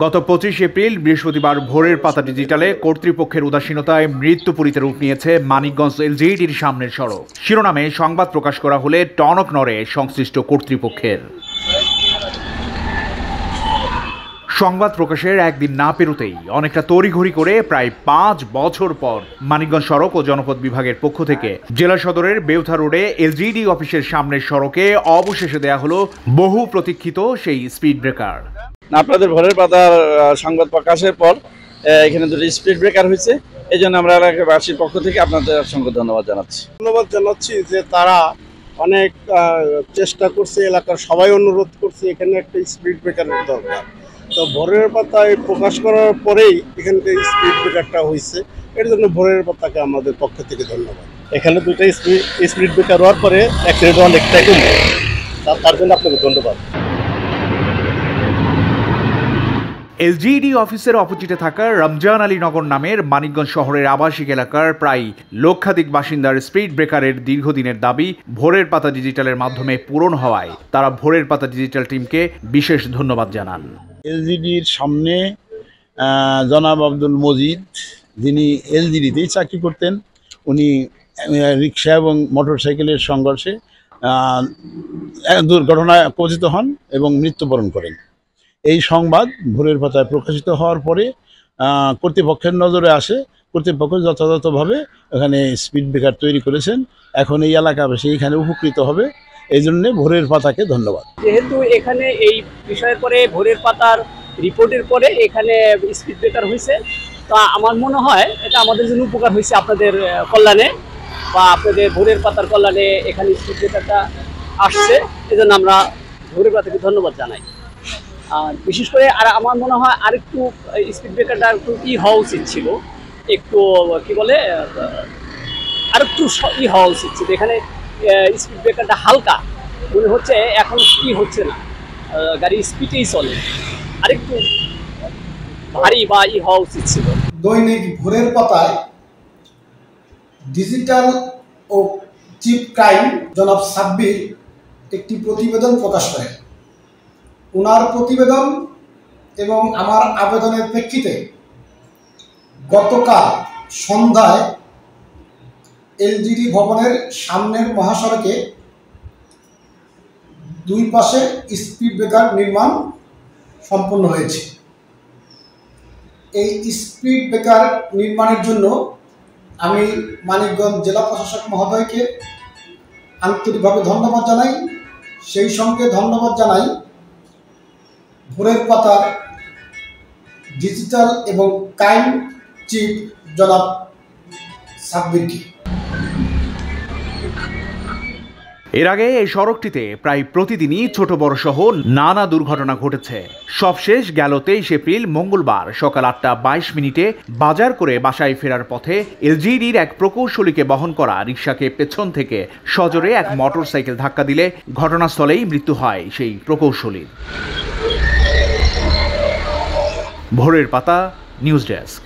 গত 25 এপ্রিল বৃহস্পতিবার ভোরের পাতা ডিজিটালে কর্তৃপক্ষের উদাসীনতায় মৃত্যুপুরীতে রূপ নিয়েছে মানিকগঞ্জ এলজিইডির সামনের সড়ক। শিরোনামে সংবাদ প্রকাশ করা হলে টনক নড়ে সংশ্লিষ্ট কর্তৃপক্ষের। সংবাদ প্রকাশের একদিন না পেরোতেই অনেকটা তড়িঘড়ি করে প্রায় 5 বছর পর মানিকগঞ্জ সড়ক ও জনপদ বিভাগের পক্ষ থেকে জেলা সদরের বেউথা রোডে এলজিইডি অফিসের সামনের সড়কে অবশেষে দেয়া হলো বহু প্রতীক্ষিত সেই স্পিড ব্রেকার। আপনাদের ভোরের পাতার সংবাদ প্রকাশের পর এখানে দুটি স্পিড ব্রেকার হয়েছে, এই জন্য আমরা এলাকাবাসীর পক্ষ থেকে আপনাদের অসংখ্য ধন্যবাদ জানাচ্ছি যে তারা অনেক চেষ্টা করছে, এলাকার সবাই অনুরোধ করছে এখানে একটা স্পিড ব্রেকারের দরকার। তো ভোরের পাতায় প্রকাশ করার পরেই এখানে স্পিড ব্রেকারটা হয়েছে, এর জন্য ভোরের পাতাকে আমাদের পক্ষ থেকে ধন্যবাদ। এখানে দুইটা স্পিড ব্রেকার হওয়ার পরে অ্যাক্সিডেন্ট অনেকটাই কমবে, তার জন্য আপনাকে ধন্যবাদ। এলজিইডি অফিসের অপোজিটে থাকা রমজান আলী নগর নামের মানিকগঞ্জ শহরের আবাসিক এলাকার প্রায় লক্ষাধিক বাসিন্দার স্পিড ব্রেকারের দীর্ঘদিনের দাবি ভোরের পাতা ডিজিটালের মাধ্যমে পূরণ হওয়ায় তারা ভোরের পাতা ডিজিটাল টিমকে বিশেষ ধন্যবাদ জানান। এলজিইডির সামনে জনাব আব্দুল মজিদ, যিনি এলজিইডিতেই চাকরি করতেন, উনি রিক্সা এবং মোটরসাইকেলের সংঘর্ষে দুর্ঘটনায় পতিত হন এবং মৃত্যুবরণ করেন। এই সংবাদ ভোরের পাতায় প্রকাশিত হওয়ার পরে কর্তৃপক্ষের নজরে আসে। কর্তৃপক্ষ যথাযথভাবে এখানে স্পিড ব্রেকার তৈরি করেছেন। এখন এই এলাকাবাসী এখানে উপকৃত হবে, এই জন্যে ভোরের পাতাকে ধন্যবাদ। যেহেতু এখানে এই বিষয়ের পরে ভোরের পাতার রিপোর্টের পরে এখানে স্পিড ব্রেকার হয়েছে, তা আমার মনে হয় এটা আমাদের জন্য উপকার হয়েছে, আপনাদের কল্যাণে বা আপনাদের ভোরের পাতার কল্যাণে এখানে স্পিড ব্রেকারটা আসছে, এজন্য আমরা ভোরের পাতাকে ধন্যবাদ জানাই। আর বিশেষ করে আর আমার মনে হয় আরেকটু স্পিড ব্রেকারটা একটু হওয়া উচিত ছিল, একটু কি বলে আরেকটু হওয়া উচিত ছিল। এখানে স্পিড ব্রেকারটা হালকা মনে হচ্ছে, এখন হচ্ছে না, গাড়ি স্পিডেই চলে, আরেকটু ভারী বা হওয়া উচিত ছিল। দৈনিক ভোরের পাতায় ডিজিটাল ও চিপ ক্রাইম জনাব সাব্বির একটি প্রতিবেদন প্রকাশ করেন। ওনার প্রতিবেদন এবং আমার আবেদনের প্রেক্ষিতে গতকাল সন্ধ্যায় এলজিইডি ভবনের সামনের মহাসড়কে দুই পাশে স্পিড ব্রেকার নির্মাণ সম্পন্ন হয়েছে। এই স্পিড ব্রেকার নির্মাণের জন্য আমি মানিকগঞ্জ জেলা প্রশাসক মহোদয়কে আন্তরিকভাবে ধন্যবাদ জানাই। সেই সঙ্গে ধন্যবাদ জানাই ভোরের পাতার ডিজিটাল এবং ক্রাইম চিফ জনাব সাব্বিরকে। এর আগে এই সড়কটিতে প্রায় প্রতিদিনই ছোট বড় সহ নানা দুর্ঘটনা ঘটেছে। সবশেষ গেল 23 এপ্রিল মঙ্গলবার সকাল 8:22 বাজার করে বাসায় ফেরার পথে এলজিইডির এক প্রকৌশলীকে বহন করা রিকশাকে পেছন থেকে সজোরে এক মোটরসাইকেল ধাক্কা দিলে ঘটনাস্থলেই মৃত্যু হয় সেই প্রকৌশলীর। ভোরের পাতা নিউজ ডেস্ক।